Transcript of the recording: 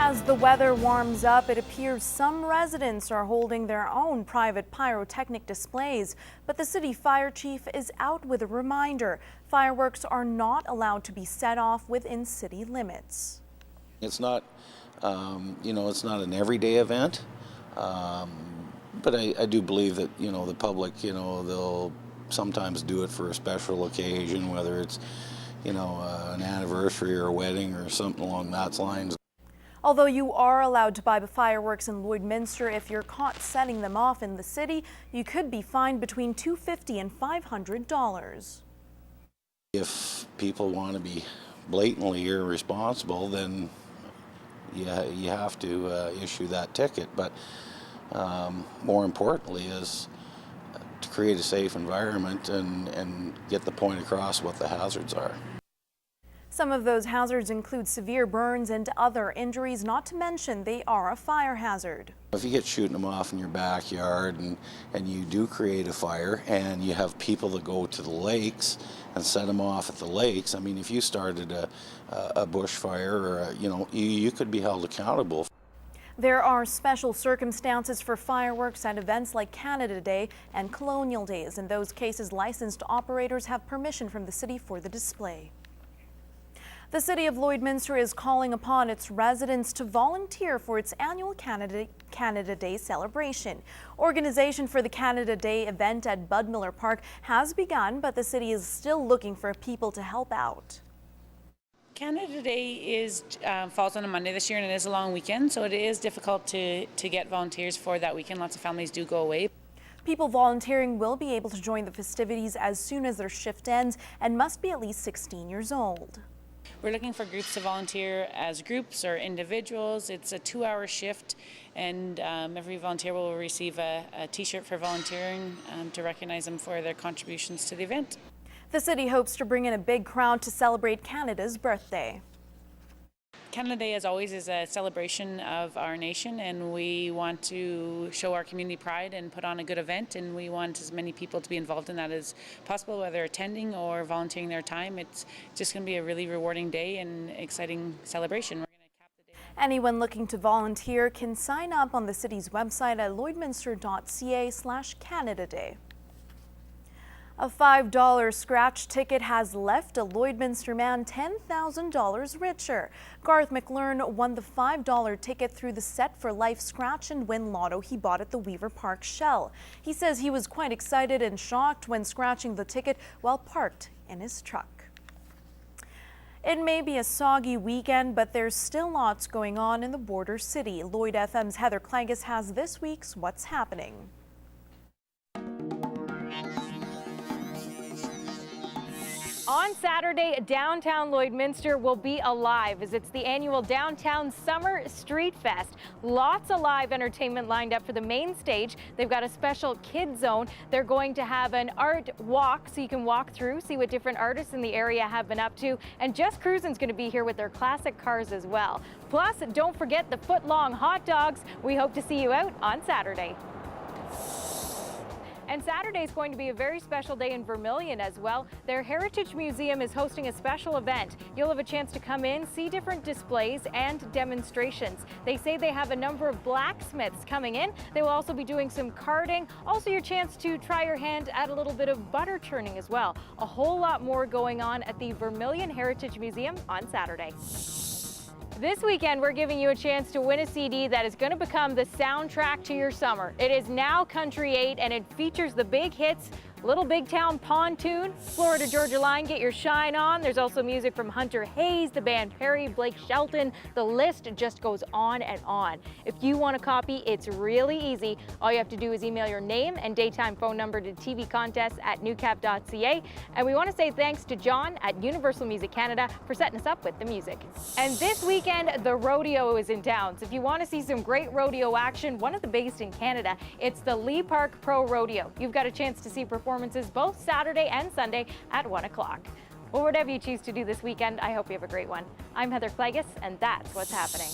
As the weather warms up, it appears some residents are holding their own private pyrotechnic displays. But the city fire chief is out with a reminder. Fireworks are not allowed to be set off within city limits. It's not, it's not an everyday event. But I do believe that, the public, they'll sometimes do it for a special occasion, whether it's, an anniversary or a wedding or something along those lines. Although you are allowed to buy fireworks in Lloydminster, if you're caught setting them off in the city, you could be fined between $250 and $500. If people want to be blatantly irresponsible, then you have to issue that ticket. But more importantly is to create a safe environment and get the point across what the hazards are. Some of those hazards include severe burns and other injuries, not to mention they are a fire hazard. If you get shooting them off in your backyard and you do create a fire and you have people that go to the lakes and set them off at the lakes, I mean, if you started a bushfire or you could be held accountable. There are special circumstances for fireworks at events like Canada Day and Colonial Days. In those cases, licensed operators have permission from the city for the display. The city of Lloydminster is calling upon its residents to volunteer for its annual Canada Day celebration. Organization for the Canada Day event at Bud Miller Park has begun, but the city is still looking for people to help out. Canada Day falls on a Monday this year, and it is a long weekend, so it is difficult to get volunteers for that weekend. Lots of families do go away. People volunteering will be able to join the festivities as soon as their shift ends and must be at least 16 years old. We're looking for groups to volunteer as groups or individuals. It's a 2-hour shift, and every volunteer will receive a t-shirt for volunteering to recognize them for their contributions to the event. The city hopes to bring in a big crowd to celebrate Canada's birthday. Canada Day, as always, is a celebration of our nation, and we want to show our community pride and put on a good event, and we want as many people to be involved in that as possible, whether attending or volunteering their time. It's just going to be a really rewarding day and exciting celebration. We're going to cap the day. Anyone looking to volunteer can sign up on the city's website at lloydminster.ca/Canada Day. A $5 scratch ticket has left a Lloydminster man $10,000 richer. Garth McLearn won the $5 ticket through the Set for Life Scratch and Win Lotto he bought at the Weaver Park Shell. He says he was quite excited and shocked when scratching the ticket while parked in his truck. It may be a soggy weekend, but there's still lots going on in the border city. Lloyd FM's Heather Clagus has this week's What's Happening. On Saturday, downtown Lloydminster will be alive as it's the annual Downtown Summer Street Fest. Lots of live entertainment lined up for the main stage. They've got a special kids zone. They're going to have an art walk so you can walk through, see what different artists in the area have been up to. And Just Cruisin's going to be here with their classic cars as well. Plus, don't forget the foot-long hot dogs. We hope to see you out on Saturday. And Saturday is going to be a very special day in Vermilion as well. Their Heritage Museum is hosting a special event. You'll have a chance to come in, see different displays and demonstrations. They say they have a number of blacksmiths coming in. They will also be doing some carding. Also your chance to try your hand at a little bit of butter churning as well. A whole lot more going on at the Vermilion Heritage Museum on Saturday. This weekend, we're giving you a chance to win a CD that is going to become the soundtrack to your summer. It is now Country 8, and it features the big hits, Little Big Town Pontoon, Florida Georgia Line, Get Your Shine On. There's also music from Hunter Hayes, the band Perry, Blake Shelton. The list just goes on and on. If you want a copy, it's really easy. All you have to do is email your name and daytime phone number to tvcontests@newcap.ca. And we want to say thanks to John at Universal Music Canada for setting us up with the music. And this weekend, the rodeo is in town. So if you want to see some great rodeo action, one of the biggest in Canada, it's the Lee Park Pro Rodeo. You've got a chance to see performances both Saturday and Sunday at 1 o'clock. Well, whatever you choose to do this weekend, I hope you have a great one. I'm Heather Clagus, and that's what's happening.